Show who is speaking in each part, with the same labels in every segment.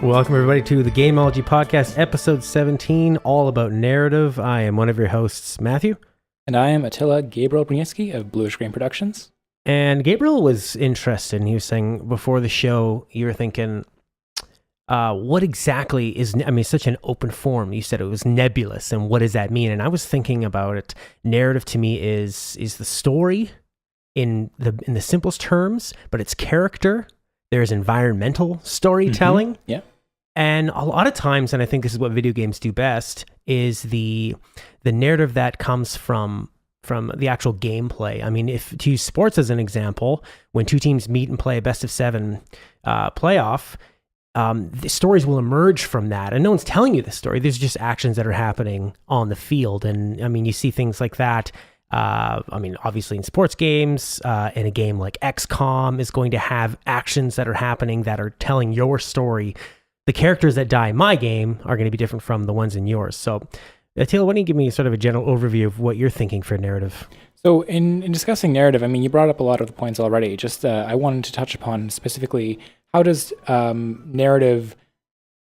Speaker 1: Welcome, everybody, to the GAMEOLOGY podcast, episode 17, all about narrative. I am one of your hosts, Matthew.
Speaker 2: And I am Attila Gabriel Brzezinski of Bluish Green Productions.
Speaker 1: And Gabriel was interested, and he was saying before the show, you were thinking, what exactly is, such an open form. You said it was nebulous, and what does that mean? And I was thinking about it. Narrative to me is the story in the simplest terms, but it's character. There's environmental storytelling.
Speaker 2: Mm-hmm. Yeah.
Speaker 1: And a lot of times, and I think this is what video games do best, is the narrative that comes from the actual gameplay. I mean, if to use sports as an example, when two teams meet and play a best of seven playoff, the stories will emerge from that. And no one's telling you the story. There's just actions that are happening on the field. And I mean, you see things like that. Obviously in sports games, in a game like XCOM is going to have actions that are happening that are telling your story. The characters that die in my game are going to be different from the ones in yours. So, Attila, why don't you give me sort of a general overview of what you're thinking for narrative?
Speaker 2: So in discussing narrative, I mean, you brought up a lot of the points already. Just I wanted to touch upon specifically, how does narrative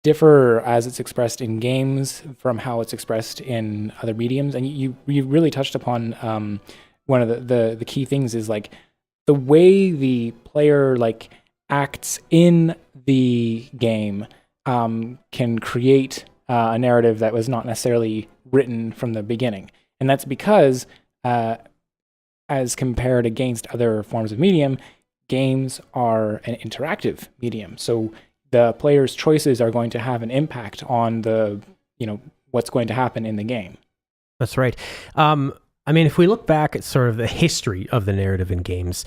Speaker 2: differ as it's expressed in games from how it's expressed in other mediums? And you really touched upon one of the key things is like the way the player like acts in the game can create a narrative that was not necessarily written from the beginning. And that's because as compared against other forms of medium, games are an interactive medium. So the player's choices are going to have an impact on what's going to happen in the game.
Speaker 1: That's right. If we look back at sort of the history of the narrative in games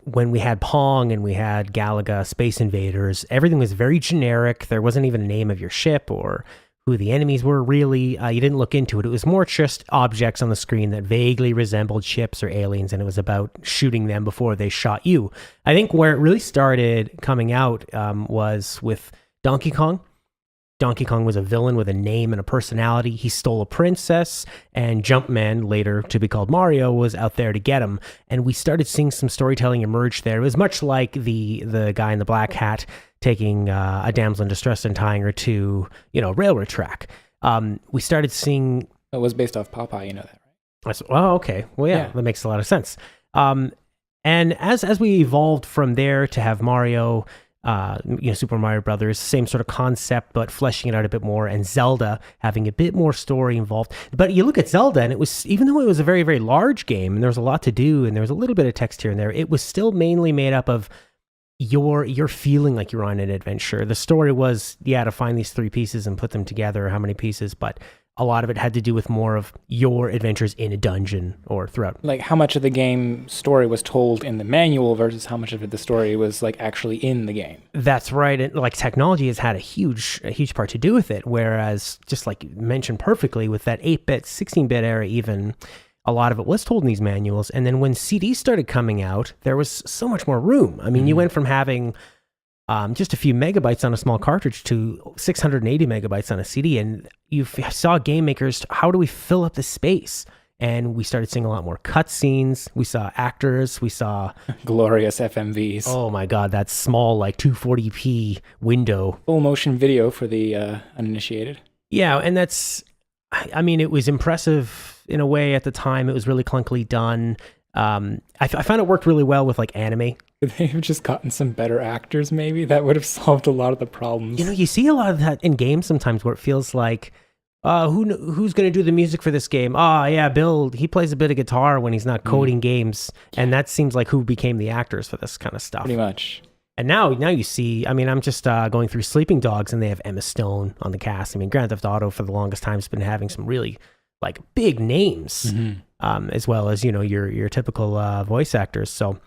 Speaker 1: when we had Pong and we had Galaga, Space Invaders, everything was very generic. There wasn't even a name of your ship or who the enemies were really. You didn't look into it. It was more just objects on the screen that vaguely resembled ships or aliens, and it was about shooting them before they shot you. I think where it really started coming out was with Donkey Kong. Donkey Kong was a villain with a name and a personality. He stole a princess, and Jumpman, later to be called Mario, was out there to get him. And we started seeing some storytelling emerge there. It was much like the guy in the black hat taking a damsel in distress and tying her to, a railroad track. We started seeing...
Speaker 2: It was based off Popeye, you know that, right?
Speaker 1: Oh, okay. Well, yeah, that makes a lot of sense. And as we evolved from there to have Mario... Super Mario Brothers, same sort of concept, but fleshing it out a bit more, and Zelda having a bit more story involved. But you look at Zelda, and it was, even though it was a very, very large game, and there was a lot to do, and there was a little bit of text here and there, it was still mainly made up of your feeling like you're on an adventure. The story was, to find these three pieces and put them together, or how many pieces, but a lot of it had to do with more of your adventures in a dungeon or throughout.
Speaker 2: Like how much of the game story was told in the manual versus how much of it the story was like actually in the game.
Speaker 1: That's right. And like technology has had a huge part to do with it. Whereas just like you mentioned perfectly with that 8-bit, 16-bit era, even a lot of it was told in these manuals. And then when CDs started coming out, there was so much more room. I mean, you went from having just a few megabytes on a small cartridge to 680 megabytes on a CD. And you saw game makers, how do we fill up the space? And we started seeing a lot more cutscenes. We saw actors. We saw...
Speaker 2: glorious FMVs.
Speaker 1: Oh my God, that small, like 240p window.
Speaker 2: Full motion video for the uninitiated.
Speaker 1: Yeah, and that's... it was impressive in a way at the time. It was really clunkily done. I found it worked really well with like anime.
Speaker 2: Could they have just gotten some better actors maybe? That would have solved a lot of the problems.
Speaker 1: You see a lot of that in games sometimes where it feels like, who's going to do the music for this game? Bill, he plays a bit of guitar when he's not coding games. And that seems like who became the actors for this kind of stuff.
Speaker 2: Pretty much.
Speaker 1: And now you see, I'm just going through Sleeping Dogs and they have Emma Stone on the cast. Grand Theft Auto for the longest time has been having some really like big names, as well as, your typical voice actors. So,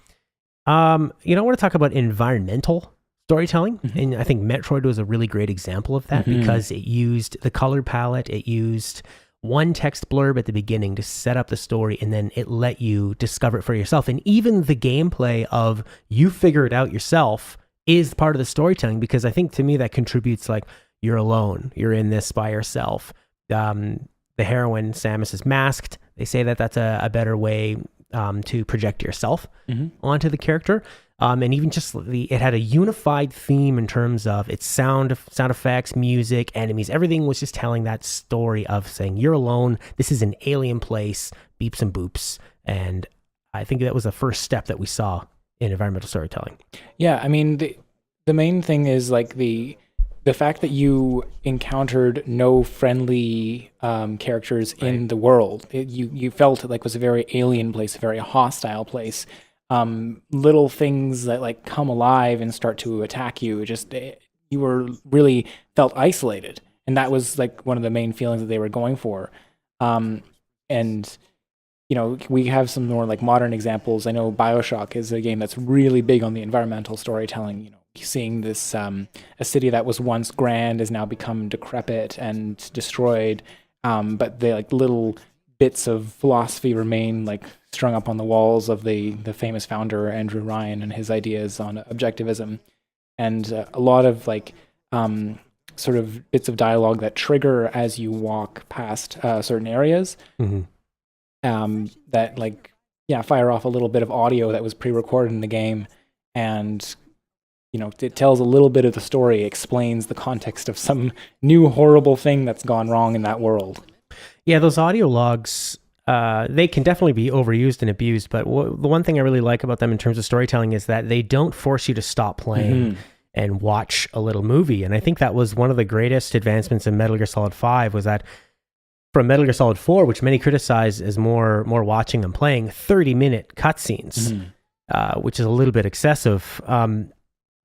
Speaker 1: I want to talk about environmental storytelling. And I think Metroid was a really great example of that because it used the color palette. It used one text blurb at the beginning to set up the story, and then it let you discover it for yourself. And even the gameplay of you figure it out yourself is part of the storytelling, because I think to me that contributes, like, you're alone. You're in this by yourself. The heroine, Samus, is masked. They say that that's a better way to project yourself onto the character. And even just it had a unified theme in terms of its sound effects, music, enemies. Everything was just telling that story of saying, you're alone. This is an alien place, beeps and boops. And I think that was the first step that we saw in environmental storytelling.
Speaker 2: Yeah, I mean, the main thing is like the fact that you encountered no friendly characters in the world. You felt it like was a very alien place, a very hostile place. Little things that like come alive and start to attack you. You were really felt isolated, and that was like one of the main feelings that they were going for. And you know, we have some more like modern examples. I know BioShock is a game that's really big on the environmental storytelling. You know, seeing this a city that was once grand has now become decrepit and destroyed, but the like little bits of philosophy remain like strung up on the walls of the famous founder Andrew Ryan and his ideas on objectivism, and a lot of like sort of bits of dialogue that trigger as you walk past certain areas. That like fire off a little bit of audio that was pre-recorded in the game, and you know, it tells a little bit of the story, explains the context of some new horrible thing that's gone wrong in that world.
Speaker 1: Yeah, those audio logs, they can definitely be overused and abused, but the one thing I really like about them in terms of storytelling is that they don't force you to stop playing and watch a little movie. And I think that was one of the greatest advancements in Metal Gear Solid 5 was that from Metal Gear Solid 4, which many criticize as more watching than playing, 30-minute cutscenes, which is a little bit excessive.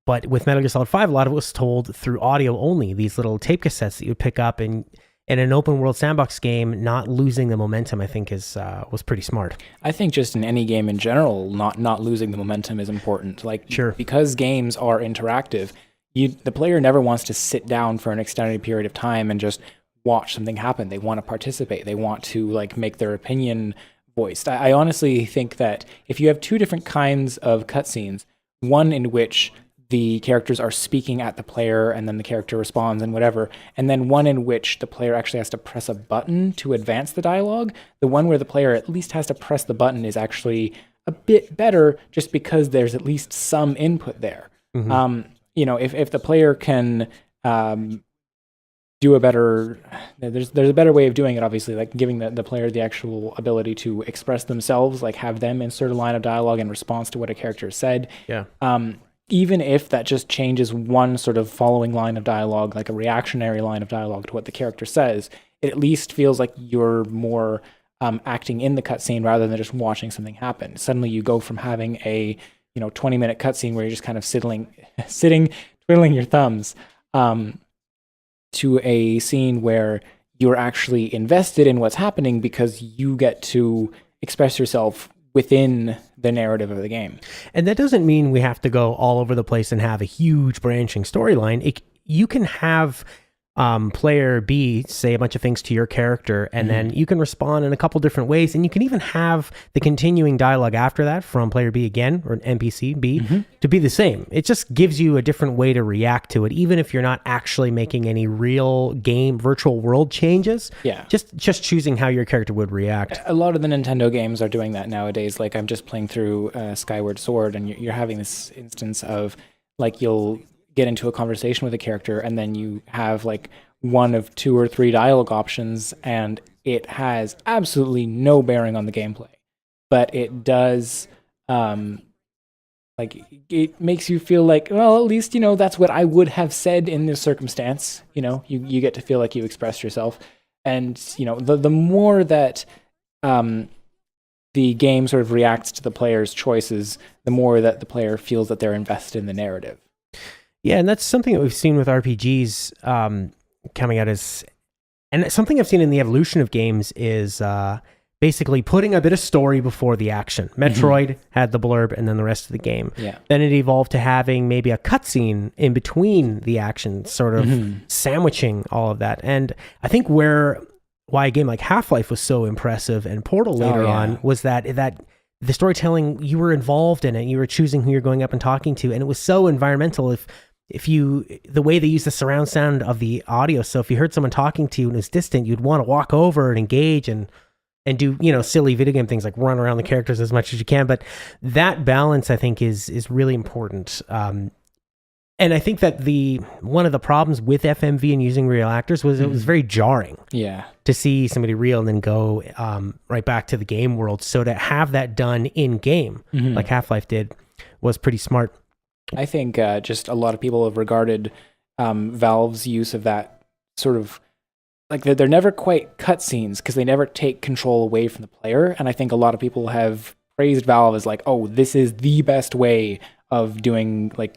Speaker 1: But with Metal Gear Solid 5, a lot of it was told through audio only, these little tape cassettes that you would pick up, and in an open world sandbox game, not losing the momentum, I think was pretty smart. I
Speaker 2: think just in any game in general, not losing the momentum is important. Like, because games are interactive, the player never wants to sit down for an extended period of time and just watch something happen. They want to participate. They want to like make their opinion voiced. I honestly think that if you have two different kinds of cutscenes, one in which the characters are speaking at the player and then the character responds and whatever, and then one in which the player actually has to press a button to advance the dialogue, the one where the player at least has to press the button is actually a bit better just because there's at least some input there. You know, if the player can do a better, there's a better way of doing it, obviously, like giving the player the actual ability to express themselves, like have them insert a line of dialogue in response to what a character said. Even if that just changes one sort of following line of dialogue, like a reactionary line of dialogue to what the character says, it at least feels like you're more acting in the cutscene rather than just watching something happen. Suddenly you go from having a 20-minute cutscene where you're just kind of sitting, twiddling your thumbs, to a scene where you're actually invested in what's happening because you get to express yourself within the narrative of the game.
Speaker 1: And that doesn't mean we have to go all over the place and have a huge branching storyline. You can have player B say a bunch of things to your character, and then you can respond in a couple different ways, and you can even have the continuing dialogue after that from player B again, or an NPC B, to be the same. It just gives you a different way to react to it, even if you're not actually making any real game virtual world changes. Just choosing how your character would react.
Speaker 2: A lot of the Nintendo games are doing that nowadays. Like, I'm just playing through Skyward Sword, and you're having this instance of like you'll get into a conversation with a character, and then you have like one of two or three dialogue options, and it has absolutely no bearing on the gameplay, but it does like it makes you feel like, well, at least that's what I would have said in this circumstance. You get to feel like you expressed yourself, and the more that the game sort of reacts to the player's choices, the more that the player feels that they're invested in the narrative.
Speaker 1: Yeah, and that's something that we've seen with RPGs coming out and something I've seen in the evolution of games is basically putting a bit of story before the action. Metroid had the blurb and then the rest of the game. Then it evolved to having maybe a cutscene in between the action, sort of sandwiching all of that. And I think why a game like Half-Life was so impressive and Portal later on was that the storytelling, you were involved in it, you were choosing who you're going up and talking to, and it was so environmental. The way they use the surround sound of the audio, so if you heard someone talking to you and it was distant, you'd want to walk over and engage, and and do, silly video game things like run around the characters as much as you can. But that balance, I think, is really important. And I think that one of the problems with FMV and using real actors was it was very jarring.
Speaker 2: Yeah.
Speaker 1: To see somebody real and then go right back to the game world. So to have that done in game, like Half-Life did, was pretty smart.
Speaker 2: I think just a lot of people have regarded Valve's use of that sort of, like, they're never quite cutscenes because they never take control away from the player. And I think a lot of people have praised Valve as like, oh, this is the best way of doing like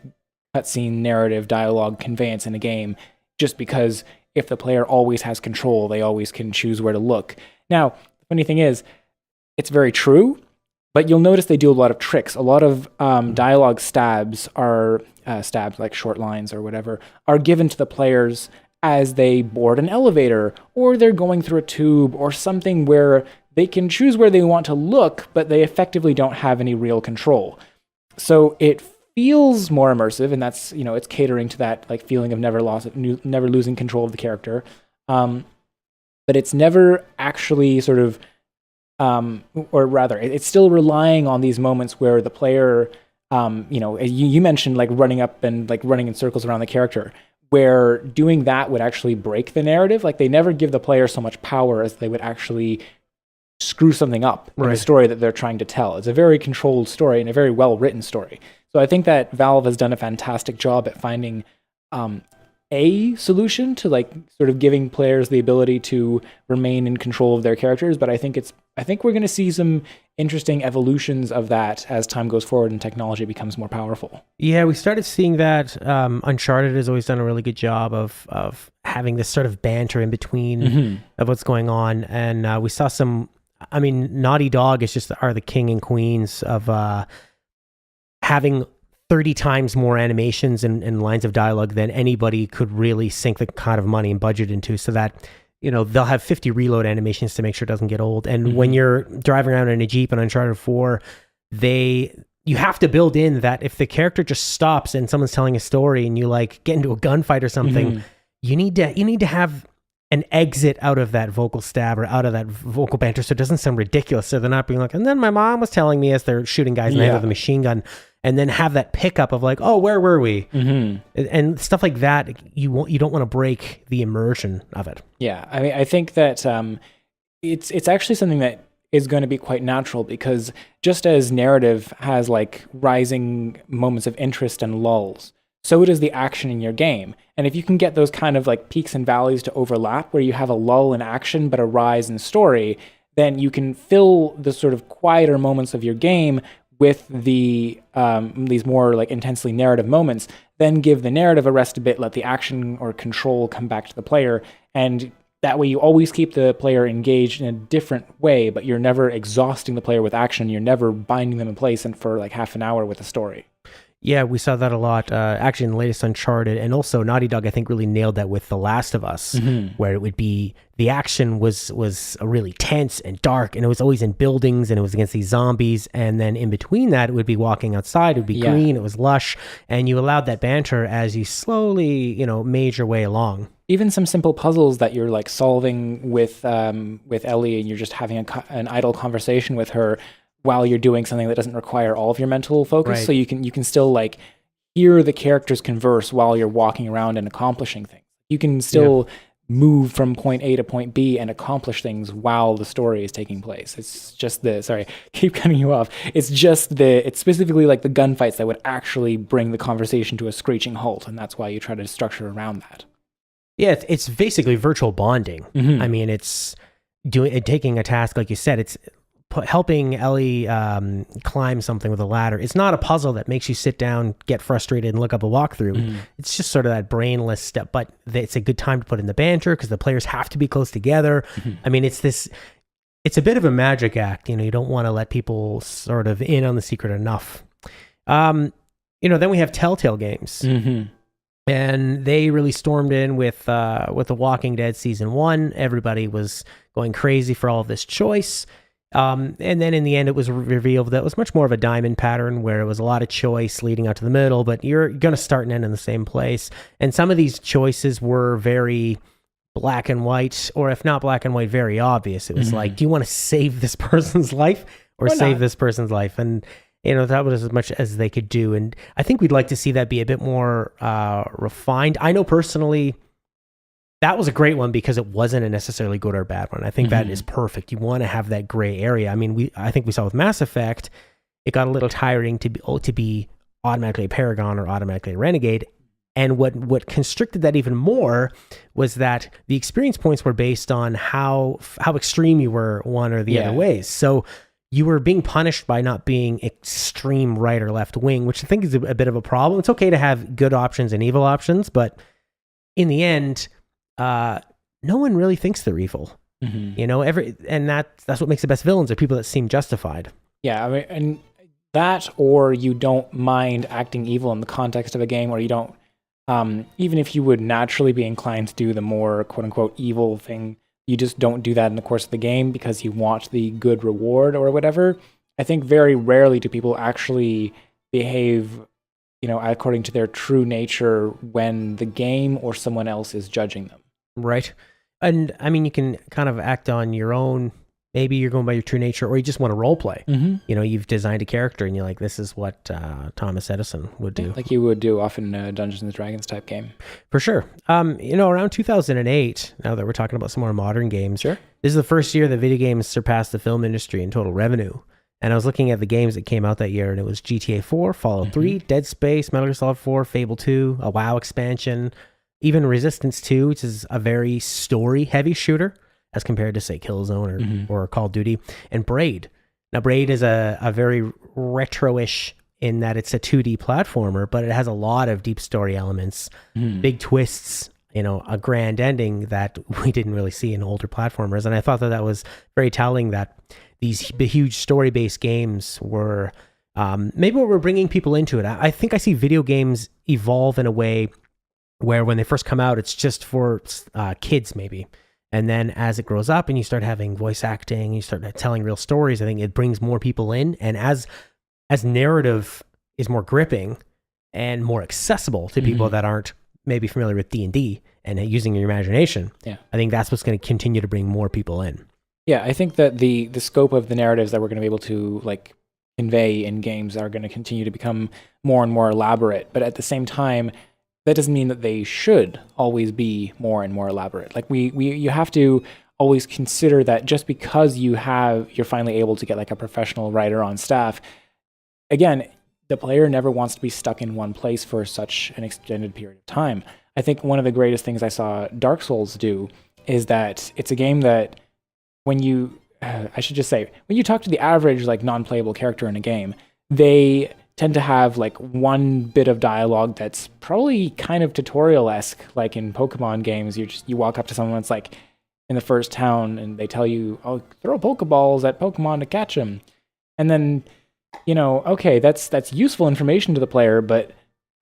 Speaker 2: cutscene narrative dialogue conveyance in a game, just because if the player always has control, they always can choose where to look. Now, the funny thing is, it's very true, but you'll notice they do a lot of tricks. A lot of dialogue stabs are stabs, like short lines or whatever, are given to the players as they board an elevator or they're going through a tube or something where they can choose where they want to look, but they effectively don't have any real control. So it feels more immersive, and that's, it's catering to that like feeling of never losing control of the character. But it's never actually sort of, or rather, it's still relying on these moments where the player, you mentioned like running up and like running in circles around the character, where doing that would actually break the narrative. Like they never give the player so much power as they would actually screw something up in the story that they're trying to tell. It's a very controlled story and a very well-written story. So I think that Valve has done a fantastic job at finding a solution to like sort of giving players the ability to remain in control of their characters. But I think we're going to see some interesting evolutions of that as time goes forward and technology becomes more powerful.
Speaker 1: Yeah, we started seeing that. Uncharted has always done a really good job of having this sort of banter in between of what's going on. And we saw some, Naughty Dog are the king and queens of having 30 times more animations and lines of dialogue than anybody could really sink the kind of money and budget into, so that, they'll have 50 reload animations to make sure it doesn't get old. And when you're driving around in a Jeep in Uncharted 4, you have to build in that if the character just stops and someone's telling a story and you like get into a gunfight or something, you need to have an exit out of that vocal stab or out of that vocal banter so it doesn't sound ridiculous. So they're not being like, and then my mom was telling me as they're shooting guys in the head with a machine gun, and then have that pickup of like, oh, where were we? And stuff like that. You don't want to break the immersion of it. Yeah,
Speaker 2: I think that it's actually something that is going to be quite natural, because just as narrative has like rising moments of interest and lulls, so does the action in your game. And if you can get those kind of like peaks and valleys to overlap, where you have a lull in action but a rise in story, then you can fill the sort of quieter moments of your game with these more like intensely narrative moments, then give the narrative a rest a bit, let the action or control come back to the player, and that way you always keep the player engaged in a different way, but you're never exhausting the player with action, you're never binding them in place and for like half an hour with a story.
Speaker 1: Yeah, we saw that a lot, actually in the latest Uncharted, and also Naughty Dog, I think, really nailed that with The Last of Us, where it would be, the action was really tense and dark, and it was always in buildings, and it was against these zombies, and then in between that, it would be walking outside, it would be green, it was lush, and you allowed that banter as you slowly, made your way along.
Speaker 2: Even some simple puzzles that you're like solving with Ellie, and you're just having an idle conversation with her, while you're doing something that doesn't require all of your mental focus. So you can still like hear the characters converse while you're walking around and accomplishing things. You can still move from point A to point B and accomplish things while the story is taking place. It's just sorry, keep cutting you off. It's specifically like the gunfights that would actually bring the conversation to a screeching halt, and that's why you try to structure around that.
Speaker 1: Yeah, it's basically virtual bonding. It's taking a task, like you said, it's helping Ellie climb something with a ladder. It's not a puzzle that makes you sit down, get frustrated, and look up a walkthrough. It's just sort of that brainless step, but it's a good time to put in the banter because the players have to be close together. It's a bit of a magic act. You don't want to let people sort of in on the secret enough. Then we have Telltale Games. And they really stormed in with The Walking Dead Season 1. Everybody was going crazy for all of this choice. And then in the end, it was revealed that it was much more of a diamond pattern, where it was a lot of choice leading out to the middle, but you're going to start and end in the same place. And some of these choices were very black and white, or if not black and white, very obvious. It was like, do you want to save this person's life or save this person's life? And that was as much as they could do. And I think we'd like to see that be a bit more refined. I know personally, that was a great one because it wasn't a necessarily good or bad one. I think that is perfect. You want to have that gray area. I mean, I think we saw with Mass Effect, it got a little tiring to be automatically a Paragon or automatically a Renegade. And what constricted that even more was that the experience points were based on how extreme you were one or the other ways. So you were being punished by not being extreme right or left wing, which I think is a bit of a problem. It's okay to have good options and evil options, but in the end, no one really thinks they're evil. And that's what makes the best villains are people that seem justified.
Speaker 2: Yeah, I mean, and that, or you don't mind acting evil in the context of a game, or you don't, even if you would naturally be inclined to do the more quote unquote evil thing, you just don't do that in the course of the game because you want the good reward or whatever. I think very rarely do people actually behave, according to their true nature when the game or someone else is judging them.
Speaker 1: Right. And I mean, you can kind of act on your own. Maybe you're going by your true nature, or you just want to role play. You've designed a character and you're like, this is what Thomas Edison would do.
Speaker 2: Like you would do often in a Dungeons and Dragons type game.
Speaker 1: For sure. Around 2008, now that we're talking about some more modern games,
Speaker 2: sure,
Speaker 1: this is the first year that video games surpassed the film industry in total revenue. And I was looking at the games that came out that year, and it was GTA 4, Fallout 3, Dead Space, Metal Gear Solid 4, Fable 2, a WoW expansion, even Resistance 2, which is a very story-heavy shooter, as compared to, say, Killzone or Call of Duty, and Braid. Now, Braid is a very retro-ish in that it's a 2D platformer, but it has a lot of deep story elements, big twists, a grand ending that we didn't really see in older platformers. And I thought that was very telling that these huge story-based games were maybe what we're bringing people into it. I think I see video games evolve in a way where when they first come out, it's just for kids, maybe. And then as it grows up and you start having voice acting, you start telling real stories, I think it brings more people in. And as narrative is more gripping and more accessible to people that aren't maybe familiar with D&D and using your imagination, I think that's what's going to continue to bring more people in.
Speaker 2: Yeah, I think that the scope of the narratives that we're going to be able to convey in games are going to continue to become more and more elaborate. But at the same time, that doesn't mean that they should always be more and more elaborate. You have to always consider that just because you're finally able to get a professional writer on staff, again, the player never wants to be stuck in one place for such an extended period of time. I think one of the greatest things I saw Dark Souls do is that it's a game that when you talk to the average non-playable character in a game, they tend to have one bit of dialogue that's probably kind of tutorial-esque, like in Pokemon games. You walk up to someone that's in the first town and they tell you, oh, throw Pokeballs at Pokemon to catch them. And then, okay, that's useful information to the player, but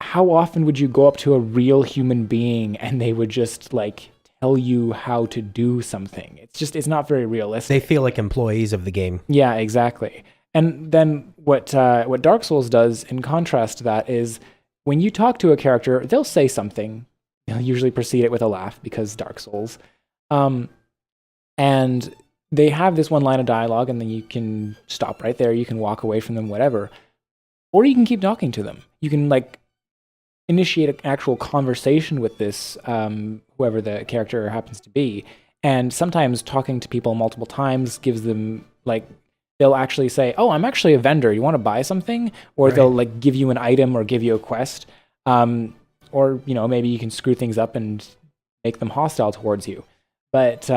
Speaker 2: how often would you go up to a real human being and they would just tell you how to do something? It's not very realistic.
Speaker 1: They feel like employees of the game.
Speaker 2: Yeah, exactly. And then what Dark Souls does in contrast to that is when you talk to a character, they'll say something. They'll usually precede it with a laugh because Dark Souls. And they have this one line of dialogue and then you can stop right there. You can walk away from them, whatever. Or you can keep talking to them. You can initiate an actual conversation with this, whoever the character happens to be. And sometimes talking to people multiple times gives them they'll actually say, oh, I'm actually a vendor. You want to buy something? Or right. They'll give you an item or give you a quest. Or, maybe you can screw things up and make them hostile towards you. But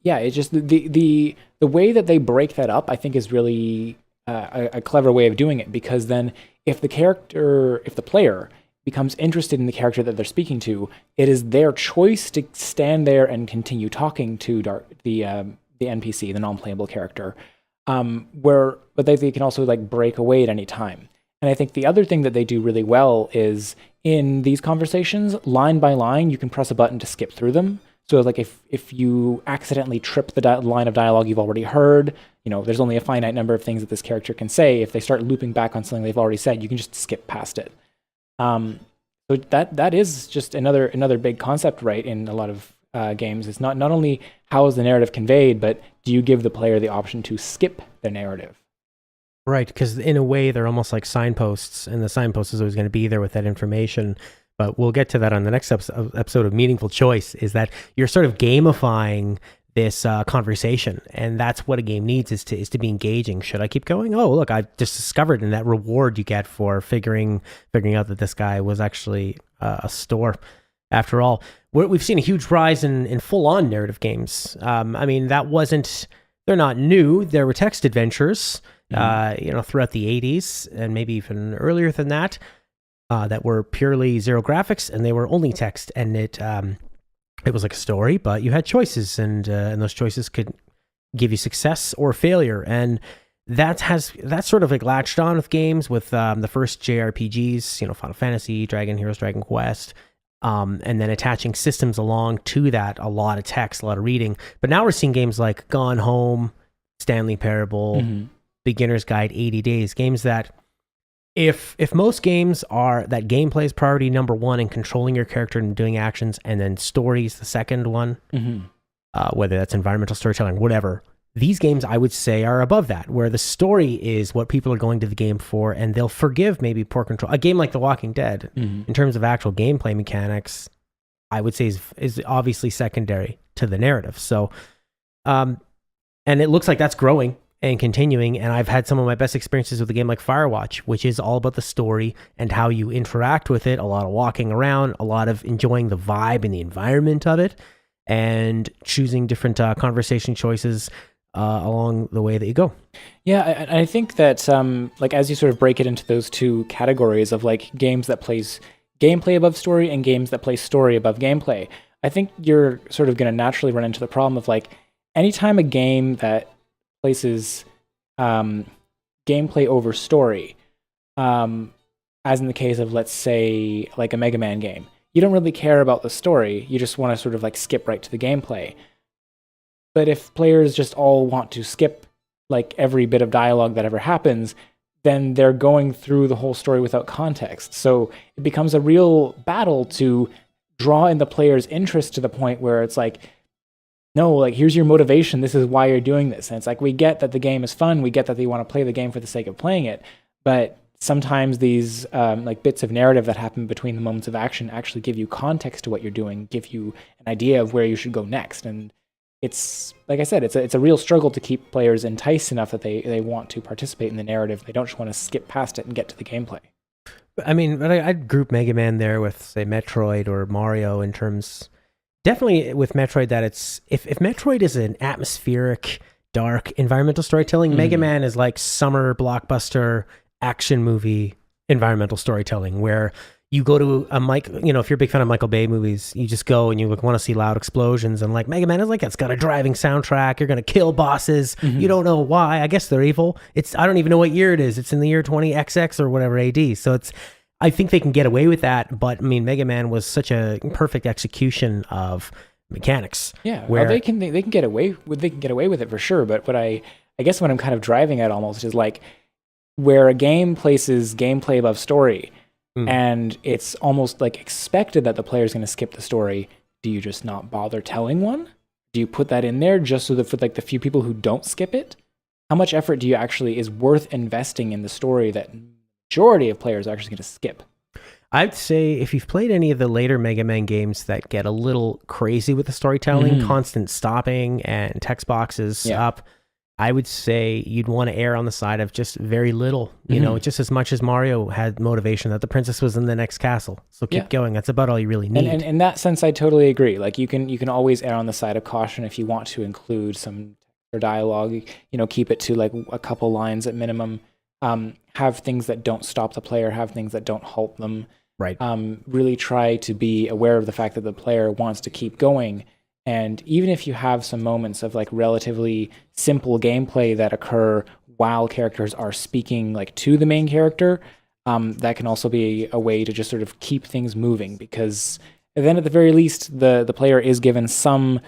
Speaker 2: it's just the way that they break that up, I think is really a clever way of doing it, because then if the player becomes interested in the character that they're speaking to, it is their choice to stand there and continue talking to the NPC, the non-playable character, but they can also break away at any time. And I think the other thing that they do really well is in these conversations, line by line, you can press a button to skip through them. So if you accidentally trip the line of dialogue you've already heard, there's only a finite number of things that this character can say. If they start looping back on something they've already said, you can just skip past it. So So that is just another big concept, right? In a lot of games, it's not only how is the narrative conveyed, but do you give the player the option to skip the narrative?
Speaker 1: Right, because in a way they're almost like signposts, and the signpost is always going to be there with that information. But we'll get to that on the next episode of Meaningful Choice, is that you're sort of gamifying this conversation, and that's what a game needs, is to be engaging. Should I keep going? Oh, look, I just discovered, and that reward you get for figuring out that this guy was actually a store after all. We've seen a huge rise in full-on narrative games. I mean, they're not new. There were text adventures, throughout the 80s and maybe even earlier than that, that were purely zero graphics, and they were only text, and it was like a story, but you had choices, and those choices could give you success or failure, and that's sort of like latched on with games, with the first JRPGs, Final Fantasy, Dragon Heroes, Dragon Quest, and then attaching systems along to that, a lot of text, a lot of reading. But now we're seeing games like Gone Home, Stanley Parable, Beginner's Guide, 80 Days, games that if most games are that gameplay is priority number one, and controlling your character and doing actions, and then stories the second one, whether that's environmental storytelling, whatever, these games I would say are above that, where the story is what people are going to the game for, and they'll forgive maybe poor control. A game like The Walking Dead, in terms of actual gameplay mechanics, I would say is obviously secondary to the narrative. So, and it looks like that's growing and continuing, and I've had some of my best experiences with a game like Firewatch, which is all about the story and how you interact with it, a lot of walking around, a lot of enjoying the vibe and the environment of it, and choosing different conversation choices along the way that you go.
Speaker 2: Yeah, I think that like as you sort of break it into those two categories of like games that plays gameplay above story and games that play story above gameplay, I think you're sort of going to naturally run into the problem of like anytime a game that places gameplay over story, as in the case of, let's say, like a Mega Man game, you don't really care about the story, you just want to sort of like skip right to the gameplay. But if players just all want to skip like every bit of dialogue that ever happens, then they're going through the whole story without context. So it becomes a real battle to draw in the player's interest to the point where it's like, no, like, here's your motivation. This is why you're doing this. And it's like, we get that the game is fun. We get that they want to play the game for the sake of playing it. But sometimes these like bits of narrative that happen between the moments of action actually give you context to what you're doing, give you an idea of where you should go next. And it's, like I said, it's a real struggle to keep players enticed enough that they want to participate in the narrative. They don't just want to skip past it and get to the gameplay.
Speaker 1: I mean, but I'd group Mega Man there with, say, Metroid or Mario in terms... Definitely with Metroid, that it's if Metroid is an atmospheric, dark, environmental storytelling, Mega Man is like summer blockbuster action movie environmental storytelling, where you go to if you're a big fan of Michael Bay movies, you just go and you want to see loud explosions, and like Mega Man is like, it's got a driving soundtrack, you're going to kill bosses, you don't know why, I guess they're evil. I don't even know what year it is. It's in the year 20XX or whatever AD. So I think they can get away with that, but I mean, Mega Man was such a perfect execution of mechanics.
Speaker 2: Yeah,
Speaker 1: where
Speaker 2: they can get away with it for sure. But what I guess what I'm kind of driving at almost is like where a game places gameplay above story, and it's almost like expected that the player is going to skip the story. Do you just not bother telling one? Do you put that in there just so that for like the few people who don't skip it? How much effort do you actually is worth investing in the story that majority of players are actually going to skip?
Speaker 1: I'd say if you've played any of the later Mega Man games that get a little crazy with the storytelling, constant stopping and text boxes up, I would say you'd want to err on the side of just very little, just as much as Mario had motivation that the princess was in the next castle. So keep going. That's about all you really need.
Speaker 2: And in that sense, I totally agree. Like you can always err on the side of caution if you want to include some dialogue, keep it to like a couple lines at minimum. Have things that don't stop the player, have things that don't halt them.
Speaker 1: Right.
Speaker 2: Really try to be aware of the fact that the player wants to keep going. And even if you have some moments of like relatively simple gameplay that occur while characters are speaking like to the main character, that can also be a way to just sort of keep things moving, because then at the very least, the player is given some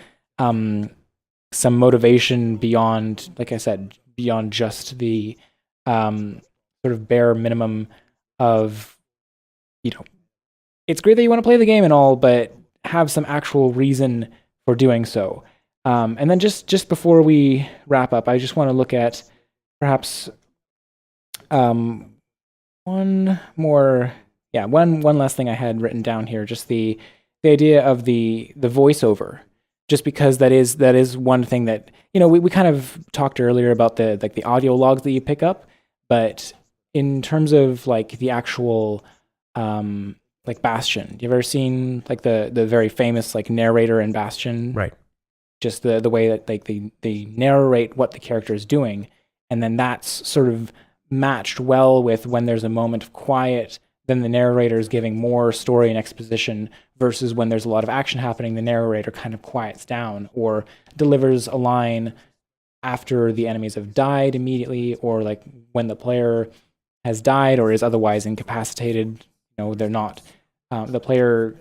Speaker 2: motivation beyond, like I said, beyond just the sort of bare minimum of, it's great that you want to play the game and all, but have some actual reason for doing so. And then just before we wrap up, I just want to look at perhaps one last thing I had written down here, just the idea of the voiceover. Just because that is one thing that, we kind of talked earlier about the audio logs that you pick up, but in terms of like the actual like Bastion, you ever seen like the very famous like narrator in Bastion?
Speaker 1: Right.
Speaker 2: Just the way that like they narrate what the character is doing, and then that's sort of matched well with when there's a moment of quiet, then the narrator is giving more story and exposition, versus when there's a lot of action happening, the narrator kind of quiets down or delivers a line after the enemies have died immediately, or like when the player has died or is otherwise incapacitated. They're not the player.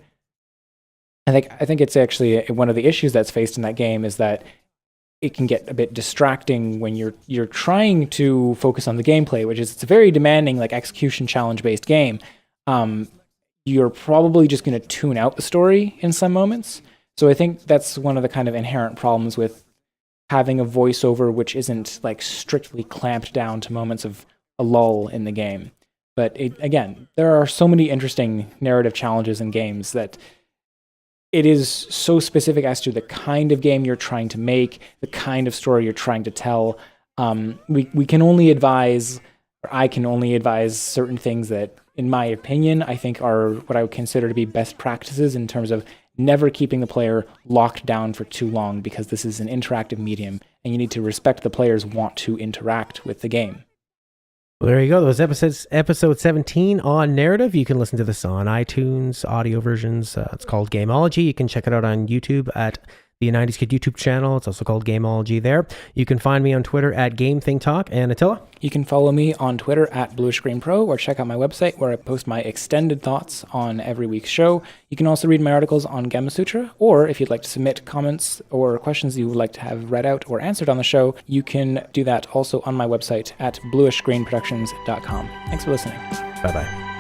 Speaker 2: I think it's actually one of the issues that's faced in that game is that it can get a bit distracting when you're trying to focus on the gameplay, which is it's a very demanding like execution challenge based game. You're probably just going to tune out the story in some moments. So I think that's one of the kind of inherent problems with having a voiceover which isn't like strictly clamped down to moments of a lull in the game. But again, there are so many interesting narrative challenges in games that it is so specific as to the kind of game you're trying to make, the kind of story you're trying to tell. We can only advise, or I can only advise certain things that, in my opinion, I think are what I would consider to be best practices in terms of never keeping the player locked down for too long, because this is an interactive medium and you need to respect the players want to interact with the game.
Speaker 1: Well, there you go. Those episode 17 on narrative. You can listen to this on iTunes, audio versions. It's called Gameology. You can check it out on YouTube at the 90s Kid YouTube channel. It's also called Gameology there. You can find me on Twitter at GameThinkTalk. And Attila?
Speaker 2: You can follow me on Twitter at BlueScreenPro, or check out my website where I post my extended thoughts on every week's show. You can also read my articles on Gamasutra, or if you'd like to submit comments or questions you would like to have read out or answered on the show, you can do that also on my website at bluishscreenproductions.com. Thanks for listening.
Speaker 1: Bye-bye.